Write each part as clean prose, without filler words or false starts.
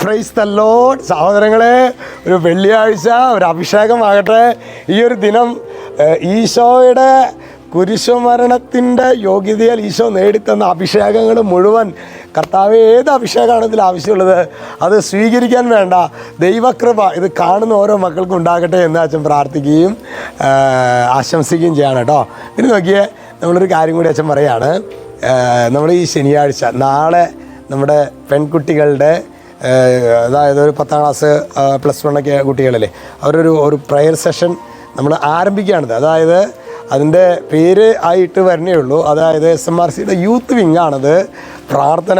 Praise the Lord. സഹോദരങ്ങളെ, ഒരു വെള്ളിയാഴ്ച, ഒരു അഭിഷേകമാകട്ടെ. ഈ ഒരു ദിനം ഈശോയുടെ കുരിശുമരണത്തിൻ്റെ യോഗ്യതയാൽ ഈശോ നേടിത്തന്ന അഭിഷേകങ്ങൾ മുഴുവൻ, കർത്താവ് ഏത് അഭിഷേകമാണ് ഇതിൽ ആവശ്യമുള്ളത് അത് സ്വീകരിക്കാൻ വേണ്ട ദൈവകൃപ ഇത് കാണുന്ന ഓരോ മക്കൾക്കും ഉണ്ടാകട്ടെ എന്ന് അച്ഛൻ പ്രാർത്ഥിക്കുകയും ആശംസിക്കുകയും ചെയ്യാണ് കേട്ടോ. ഇനി നോക്കിയേ, നമ്മളൊരു കാര്യം കൂടി അച്ഛൻ പറയാണ്. നമ്മൾ ഈ ശനിയാഴ്ച, നാളെ നമ്മുടെ പെൺകുട്ടികളുടെ, അതായത് ഒരു 10ാം ക്ലാസ് +1 കുട്ടികളിലെ ഒരു പ്രയർ സെഷൻ നമ്മൾ ആരംഭിക്കുകയാണിത്. അതായത് അതിൻ്റെ പേര് ആയിട്ട് വരണേ ഉള്ളൂ. അതായത് SMRCയുടെ യൂത്ത് വിങ്ങാണത്. പ്രാർത്ഥന,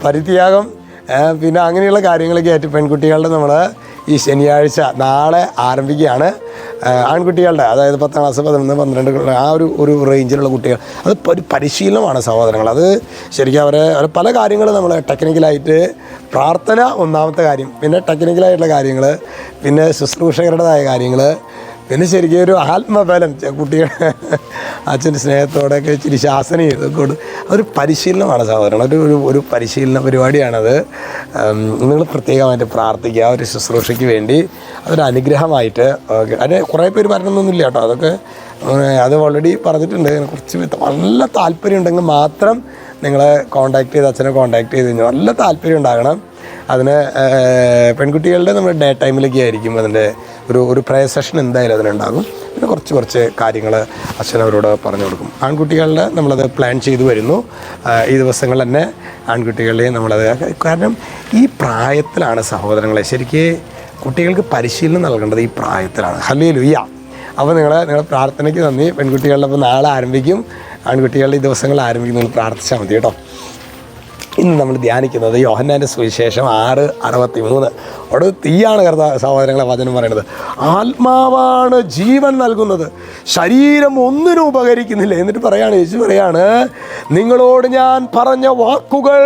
പരിത്യാഗം, പിന്നെ അങ്ങനെയുള്ള കാര്യങ്ങളൊക്കെ ആയിട്ട് പെൺകുട്ടികളുടെ നമ്മൾ ഈ ശനിയാഴ്ച നാളെ ആരംഭിക്കുകയാണ്. ആൺകുട്ടികളുടെ, അതായത് 10ാം ക്ലാസ്, 11, 12 ആ ഒരു റേഞ്ചിലുള്ള കുട്ടികൾ, അത് ഒരു പരിശീലനമാണ് സഹോദരങ്ങൾ. അത് ശരിക്കും അവരെ പല കാര്യങ്ങൾ നമ്മൾ ടെക്നിക്കലായിട്ട്, പ്രാർത്ഥന ഒന്നാമത്തെ കാര്യം, പിന്നെ ടെക്നിക്കലായിട്ടുള്ള കാര്യങ്ങൾ, പിന്നെ ശുശ്രൂഷകരുടേതായ കാര്യങ്ങൾ, പിന്നെ ശരിക്കും ഒരു ആത്മബലം, കുട്ടികൾ അച്ഛൻ്റെ സ്നേഹത്തോടെയൊക്കെ ഇച്ചിരി ശാസന ഇതൊക്കെ അതൊരു പരിശീലനമാണ് സഹോദരങ്ങൾ. ഒരു പരിശീലന പരിപാടിയാണത്. നിങ്ങൾ പ്രത്യേകമായിട്ട് പ്രാർത്ഥിക്കുക ഒരു ശുശ്രൂഷയ്ക്ക് വേണ്ടി. അതൊരു അനുഗ്രഹമായിട്ട്. അതിന് കുറേ പേര് പറഞ്ഞൊന്നുമില്ല കേട്ടോ. അതൊക്കെ അത് ഓൾറെഡി പറഞ്ഞിട്ടുണ്ട്. കുറച്ച് നല്ല താല്പര്യം ഉണ്ടെങ്കിൽ മാത്രം നിങ്ങളെ കോൺടാക്ട് ചെയ്ത്, അച്ഛനെ കോൺടാക്ട് ചെയ്ത് കഴിഞ്ഞാൽ നല്ല താല്പര്യം ഉണ്ടാകണം. അതിന് പെൺകുട്ടികളുടെ നമ്മൾ ഡേ ടൈമിലേക്ക് ആയിരിക്കും അതിൻ്റെ ഒരു പ്രയർ സെഷൻ എന്തായാലും അതിനുണ്ടാകും. പിന്നെ കുറച്ച് കാര്യങ്ങൾ അച്ഛനവരോട് പറഞ്ഞു കൊടുക്കും. ആൺകുട്ടികളുടെ നമ്മളത് പ്ലാൻ ചെയ്തു വരുന്നു. ഈ ദിവസങ്ങളിൽ തന്നെ ആൺകുട്ടികളുടെയും നമ്മളത്, കാരണം ഈ പ്രായത്തിലാണ് സഹോദരങ്ങളെ ശരിക്കും കുട്ടികൾക്ക് പരിശീലനം നൽകേണ്ടത്. ഈ പ്രായത്തിലാണ്. ഹല്ലേലൂയ. അപ്പോൾ നിങ്ങളെ പ്രാർത്ഥനയ്ക്ക് നന്ദി. പെൺകുട്ടികളുടെ അപ്പോൾ നാളെ ആരംഭിക്കും, ആൺകുട്ടികളുടെ ഈ ദിവസങ്ങൾ ആരംഭിക്കും. നിങ്ങൾ പ്രാർത്ഥിച്ചാൽ മതി കേട്ടോ. ഇന്ന് നമ്മൾ ധ്യാനിക്കുന്നത് യോഹന്നാൻ്റെ സുവിശേഷം 6:63. അവിടെ തീയാണ് സഹോദരങ്ങളെ വചനം പറയുന്നത്. ആത്മാവാണ് ജീവൻ നൽകുന്നത്, ശരീരം ഒന്നിനും ഉപകരിക്കുന്നില്ല. എന്നിട്ട് യേശു പറയാണ്, നിങ്ങളോട് ഞാൻ പറഞ്ഞ വാക്കുകൾ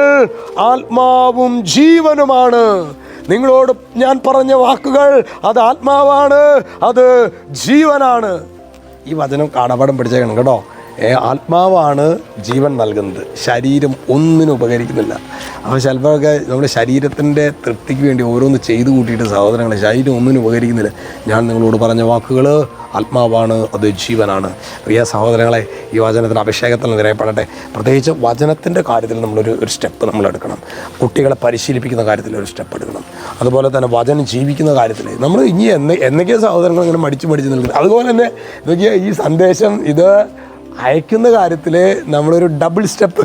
ആത്മാവും ജീവനുമാണ്. നിങ്ങളോട് ഞാൻ പറഞ്ഞ വാക്കുകൾ അത് ആത്മാവാണ്, അത് ജീവനാണ്. ഈ വചനം കാണാപാഠം പഠിച്ചേക്കണം കേട്ടോ. ആത്മാവാണ് ജീവൻ നൽകുന്നത്, ശരീരം ഒന്നിനും ഉപകരിക്കുന്നില്ല. അപ്പോൾ ചിലപ്പോഴൊക്കെ നമ്മുടെ ശരീരത്തിൻ്റെ തൃപ്തിക്ക് വേണ്ടി ഓരോന്ന് ചെയ്തു കൂട്ടിയിട്ട് സഹോദരങ്ങളെ ശരീരം ഒന്നിനും ഉപകരിക്കുന്നില്ല. ഞാൻ നിങ്ങളോട് പറഞ്ഞ വാക്കുകൾ ആത്മാവാണ്, അത് ജീവനാണ്. പ്രിയ സഹോദരങ്ങളെ, ഈ വചനത്തിന് അഭിഷേകത്തിൽ നിറയപ്പെടട്ടെ. പ്രത്യേകിച്ച് വചനത്തിൻ്റെ കാര്യത്തിൽ നമ്മളൊരു സ്റ്റെപ്പ് നമ്മളെടുക്കണം. കുട്ടികളെ പരിശീലിപ്പിക്കുന്ന കാര്യത്തിൽ ഒരു സ്റ്റെപ്പ് എടുക്കണം. അതുപോലെ തന്നെ വചനം ജീവിക്കുന്ന കാര്യത്തിൽ നമ്മൾ ഇനി എന്നൊക്കെയോ സഹോദരങ്ങൾ ഇങ്ങനെ മടിച്ച് നിൽക്കുന്നത്. അതുപോലെ തന്നെ ഇതൊക്കെ ഈ സന്ദേശം ഇത് അയക്കുന്ന കാര്യത്തിൽ നമ്മളൊരു ഡബിൾ സ്റ്റെപ്പ്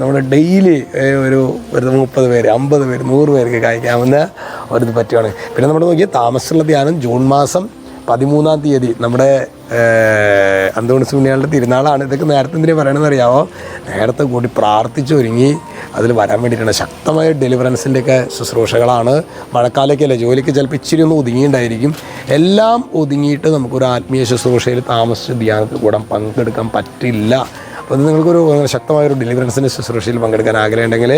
നമ്മൾ ഡെയിലി ഒരു 30 പേര്, 50 പേര്, 100 പേർക്ക് അയക്കാവുന്ന ഒരിത് പറ്റുകയാണ്. പിന്നെ നമ്മൾ നോക്കിയാൽ താമസമുള്ള ധ്യാനം ജൂൺ മാസം 13-ാം തീയതി നമ്മുടെ അന്തോണിസ് പുണ്യാളുടെ തിരുനാളാണ്. ഇതൊക്കെ നേരത്തെ എന്തിനാ പറയണമെന്ന് അറിയാമോ? നേരത്തെ കൂടി പ്രാർത്ഥിച്ചൊരുങ്ങി അതിൽ വരാൻ വേണ്ടിയിട്ടാണ്. ശക്തമായ ഡെലിവറൻസിൻ്റെയൊക്കെ ശുശ്രൂഷകളാണ്. മഴക്കാലൊക്കെയല്ലേ, ജോലിക്ക് ചിലപ്പോൾ ഇച്ചിരി ഒന്ന് ഒതുങ്ങിയിട്ടുണ്ടായിരിക്കും. എല്ലാം ഒതുങ്ങിയിട്ട് നമുക്കൊരു ആത്മീയ ശുശ്രൂഷയിൽ താമസിച്ച് ധ്യാനത്തിൽ കൂടെ പങ്കെടുക്കാൻ പറ്റില്ല. അപ്പോൾ നിങ്ങൾക്കൊരു ശക്തമായൊരു ഡെലിവറൻസിൻ്റെ ശുശ്രൂഷയിൽ പങ്കെടുക്കാൻ ആഗ്രഹമുണ്ടെങ്കിൽ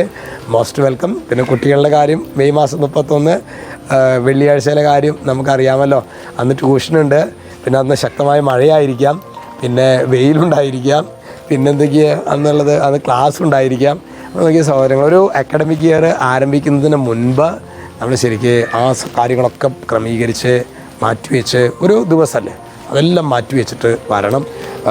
മോസ്റ്റ് വെൽക്കം. പിന്നെ കുട്ടികളുടെ കാര്യം മെയ് മാസം 31 വെള്ളിയാഴ്ചയിലെ കാര്യം നമുക്കറിയാമല്ലോ. അന്ന് ട്യൂഷനുണ്ട്. പിന്നെ അന്ന് ശക്തമായ മഴയായിരിക്കാം, പിന്നെ വെയിലുണ്ടായിരിക്കാം, പിന്നെന്തൊക്കെയാണ് അന്നുള്ളത്, അന്ന് ക്ലാസ് ഉണ്ടായിരിക്കാം. നോക്കിയ സഹോദരങ്ങൾ, ഒരു അക്കാഡമിക് ഇയർ ആരംഭിക്കുന്നതിന് മുൻപ് നമ്മൾ ശരിക്ക് ആ കാര്യങ്ങളൊക്കെ ക്രമീകരിച്ച് മാറ്റിവെച്ച് ഒരു ദിവസമല്ലേ അതെല്ലാം മാറ്റിവെച്ചിട്ട് വരണം.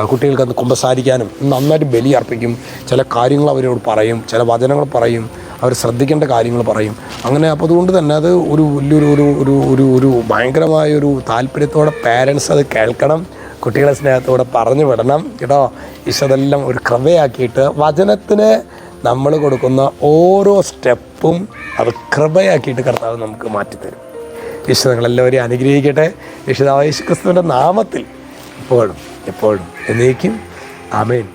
കുട്ടികൾക്ക് അന്ന് കുമ്പസാരിക്കാനും നന്നായിട്ട് ബലി അർപ്പിക്കും. ചില കാര്യങ്ങൾ അവരോട് പറയും, ചില വചനങ്ങൾ പറയും, അവർ ശ്രദ്ധിക്കേണ്ട കാര്യങ്ങൾ പറയും. അങ്ങനെ അപ്പോൾ അതുകൊണ്ട് തന്നെ അത് ഒരു വലിയൊരു ഭയങ്കരമായൊരു താല്പര്യത്തോടെ പാരൻസ് അത് കേൾക്കണം. കുട്ടികളെ സ്നേഹത്തോടെ പറഞ്ഞു വിടണം കേട്ടോ. ഈശോതെല്ലാം ഒരു കൃപയാക്കിയിട്ട് വചനത്തിന് നമ്മൾ കൊടുക്കുന്ന ഓരോ സ്റ്റെപ്പും അത് കൃപയാക്കിയിട്ട് കർത്താവ് നമുക്ക് മാറ്റിത്തരും. ഈശോ നിങ്ങളെല്ലാവരെയും അനുഗ്രഹിക്കട്ടെ. യേശുക്രിസ്തുവിൻ്റെ നാമത്തിൽ എപ്പോഴും എന്നേക്കും ആമേൻ.